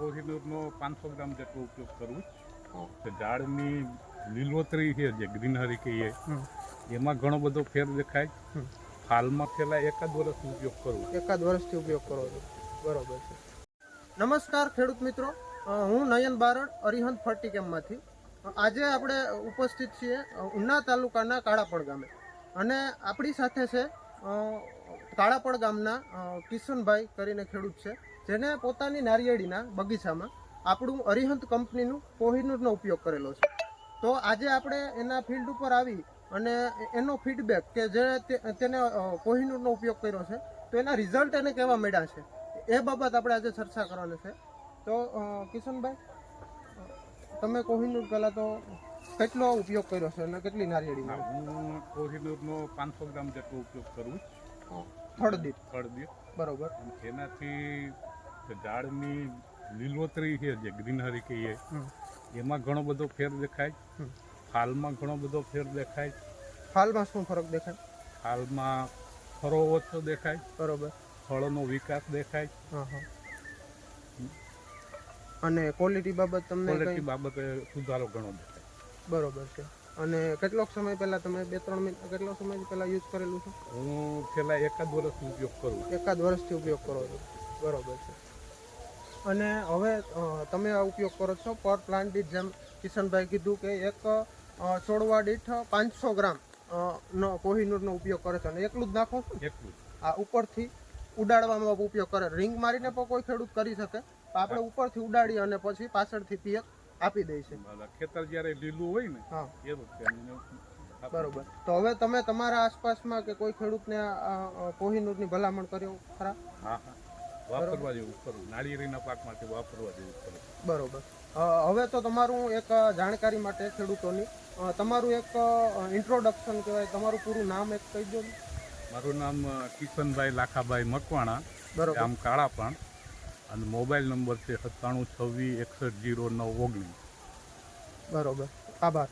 કોહિનૂરનો 500 ગ્રામ જેટલો ઉપયોગ કરું છું. ઝાડની લીલોતરી છે જે ગ્રીનરી કહીએ એમાં ઘણો બધો ફેર દેખાય. ફાલમાં છેલ્લા એકાદ વર્ષનો ઉપયોગ કરું. એકાદ વર્ષથી ઉપયોગ કરો છો, બરોબર છે. નમસ્કાર ખેડૂત મિત્રો, હું નયન બારડ અરિહંત ફર્ટિકેમમાંથી. આજે આપણે ઉપસ્થિત છીએ ઉના તાલુકાના કાળાપડ ગામે અને આપણી સાથે છે કાળાપડ ગામના કિશનભાઈ કરીને ખેડૂત છે, જેને પોતાની નારિયેળીના બગીચામાં આપણું અરિહંત કંપનીનું કોહિનૂરનો ઉપયોગ કરેલો છે. તો આજે આપણે એના ફિલ્ડ ઉપર આવી અને એનો ફીડબેક કે જે તેને કોહિનૂરનો ઉપયોગ કર્યો છે તો એના રિઝલ્ટ એને કેવા મળ્યા છે એ બાબત આપણે આજે ચર્ચા કરવાની છે. તો કિશનભાઈ, તમે કોહિનૂર પહેલાં તો કેટલો ઉપયોગ કર્યો છે અને કેટલી નારિયેળીમાં? હું કોહિનૂરનો 500 ગ્રામ જેટલો ઉપયોગ કરું છું. થળદીઠ બરોબર. એનાથી ઝાડની લીલોતરી છે જે ગ્રીનરી કહીએ એમાં ઘણો બધો ફેર દેખાય. ફાલમાં ઘણો બધો ફેર દેખાય. ફાલમાં શું ફરક દેખાય? ફાલમાં ફરો ઓછો દેખાય. બરોબર. ફળનો વિકાસ દેખાય. અને ક્વોલિટી બાબત તમને ક્વોલિટી બાબતે સુધારો ઘણો દેખાય. બરોબર છે. અને કેટલોક સમય પહેલા તમે 2-3 મહિના કેટલો સમય પહેલા યુઝ કરેલું છે? હું છેલ્લા એકાદ વર્ષનો ઉપયોગ કરું. એકાદ વર્ષથી ઉપયોગ કરો છો, બરોબર છે. અને હવે તમે આ ઉપયોગ કરો છો પર પ્લાન્ટ દીઠ, જેમ કિશનભાઈ કીધું કે એક છોડવા દીઠ 500 ગ્રામ નો કોહિનૂરનો ઉપયોગ કરે છે અને એકલું જ નાખો છો? એટલું આ ઉપરથી ઉડાડવામાં ઉપયોગ કરે. રિંગ મારીને પણ કોઈ ખેડૂત કરી શકે, આપણે ઉપરથી ઉડાડી અને પછી પાછળથી પિયત આપી દે છે. ખેતર જ્યારે લીલું હોય ને હા, એવું. બરોબર. તો હવે તમે તમારા આસપાસમાં કે કોઈ ખેડૂતને કોહિનૂરની ભલામણ કર્યો ખરા? હા, વાપરવા જેવું કરું. નાળિયેરીના પાક માટે વાપરવા જેવું કરું. બરોબર. હવે તો તમારું એક જાણકારી માટે ખેડૂતોની તમારું એક ઇન્ટ્રોડક્શન કહેવાય, તમારું પૂરું નામ એક કહી દો. મારું નામ કિશનભાઈ લાખાભાઈ મકવાણા, ગામ કાળાપણ, અને મોબાઈલ નંબર છે 9726610919. બરોબર. આભાર.